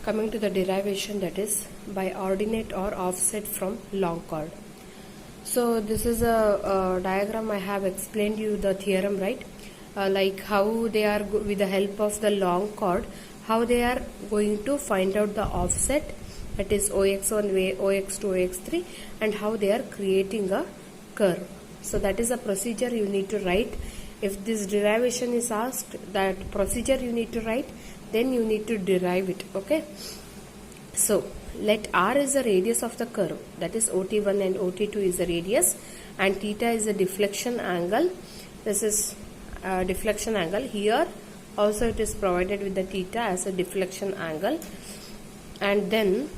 Coming to the derivation, that is by ordinate or offset from long chord. So this is a diagram. I have explained you the theorem, right? Like how they are with the help of the long chord, how they are going to find out the offset, that is OX1, OX2, OX3, and how they are creating a curve. So that is a procedure you need to write. If this derivation is asked, that procedure you need to write, then you need to derive it. Okay. So let R is the radius of the curve, that is OT1 and OT2 is the radius, and theta is the deflection angle. This is deflection angle. Here also it is provided with the theta as a deflection angle, and then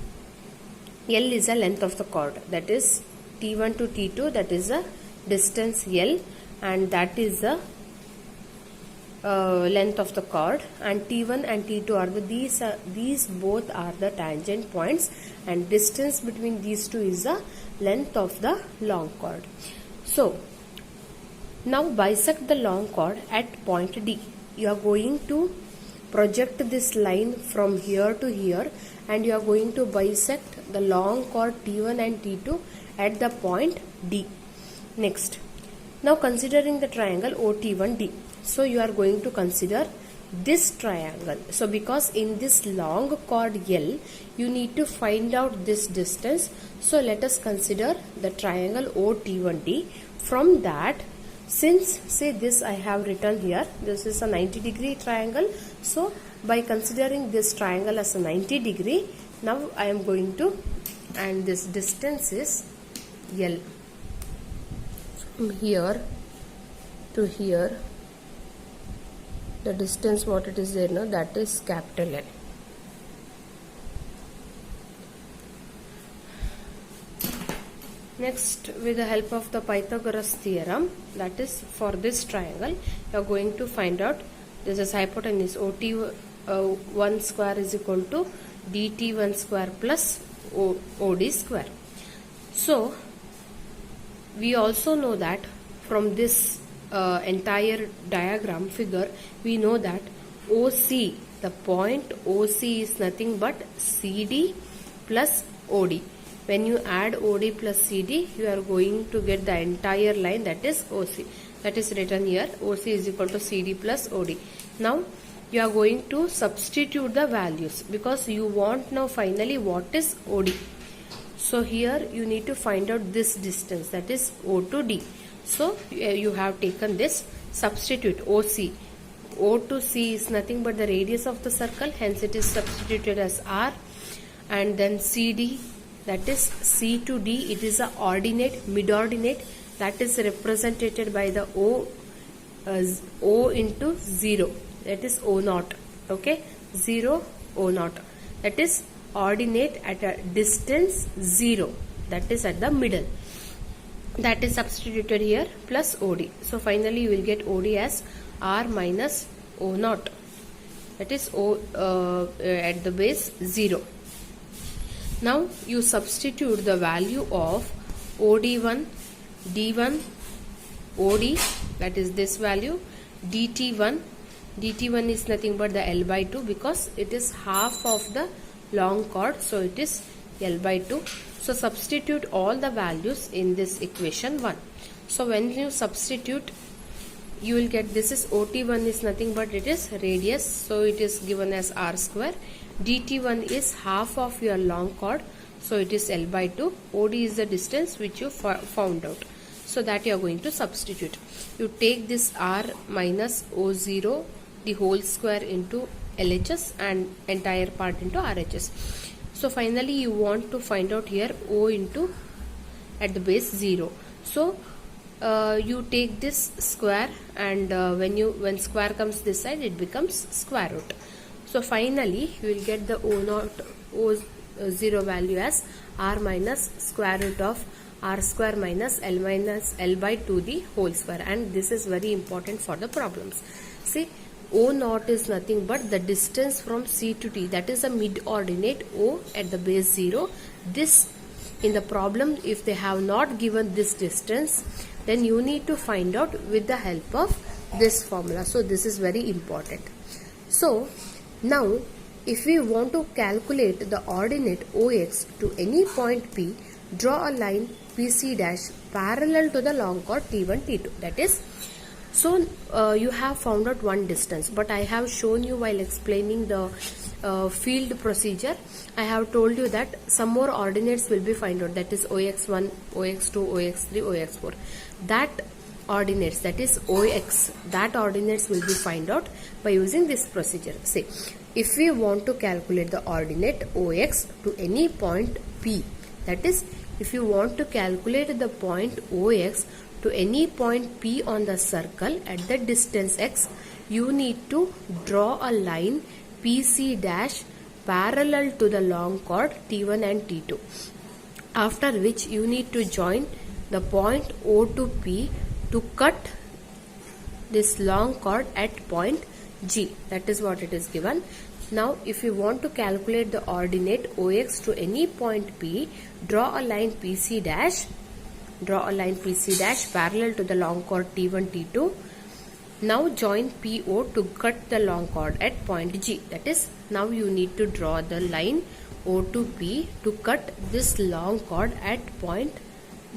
L is the length of the chord, that is T1 to T2, that is the distance L, and that is the length of the chord, and T1 and T2 are these both are the tangent points, and distance between these two is the length of the long chord. So now bisect the long chord at point D. You are going to project this line from here to here, and you are going to bisect the long chord T1 and T2 at the point D. Next, now considering the triangle OT1D. So you are going to consider this triangle. So because in this long chord L, you need to find out this distance. So let us consider the triangle OT1D. From that, since say this I have written here, this is a 90-degree triangle. So by considering this triangle as a 90-degree, now I am going to, and this distance is L. From here to here, the distance what it is there now, that is capital L. Next, with the help of the Pythagoras theorem, that is for this triangle, you are going to find out this is hypotenuse OT1 square is equal to DT1 square plus OD square. So we also know that from this entire diagram figure, we know that OC, the point OC is nothing but CD plus OD. When you add OD plus CD, you are going to get the entire line, that is OC. That is written here, OC is equal to CD plus OD. Now you are going to substitute the values because you want now finally what is OD. So here you need to find out this distance, that is O to D. So you have taken this, substitute OC. O to C is nothing but the radius of the circle, hence it is substituted as R, and then CD, that is C to D, it is a ordinate, mid-ordinate, that is represented by the O into 0, that is O naught, okay, 0 O naught, that is ordinate at a distance 0, that is at the middle, that is substituted here, plus OD. So finally you will get OD as R minus O naught, that is O at the base 0. Now you substitute the value of OD1, D1, OD, that is this value, DT1. DT1 is nothing but the L by 2 because it is half of the long chord, so it is L by 2. So substitute all the values in this equation 1. So when you substitute, you will get, this is OT1 is nothing but it is radius, so it is given as R square. DT1 is half of your long chord, so it is L by 2. OD is the distance which you found out. So that you are going to substitute. You take this R minus O0 the whole square into LHS and entire part into RHS. So finally you want to find out here O into at the base 0. So you take this square, and when square comes this side, it becomes square root. So finally you will get the O0 value as R minus square root of R square minus L by 2 the whole square, and this is very important for the problems. See, O naught is nothing but the distance from C to T, that is a mid-ordinate O at the base 0. This in the problem, if they have not given this distance, then you need to find out with the help of this formula. So this is very important. So now if we want to calculate the ordinate OX to any point P, draw a line PC dash parallel to the long chord T1, T2. That is, so you have found out one distance, but I have shown you while explaining the field procedure, I have told you that some more ordinates will be found out, that is OX1, OX2, OX3, OX4. That ordinates, that is OX, that ordinates will be found out by using this procedure. Say, if we want to calculate the ordinate OX to any point P, that is, if you want to calculate the point OX to any point P on the circle at the distance X, you need to draw a line PC dash parallel to the long chord T1 and T2. After which you need to join the point O to P to cut this long chord at point G. That is what it is given. Now, if you want to calculate the ordinate OX to any point P, draw a line PC dash parallel to the long chord T1, T2. Now join PO to cut the long chord at point G. That is, now you need to draw the line O to P to cut this long chord at point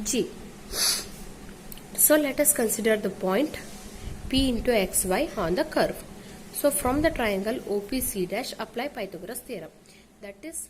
G. So let us consider the point P into XY on the curve. So from the triangle OPC dash, apply Pythagoras theorem. That is,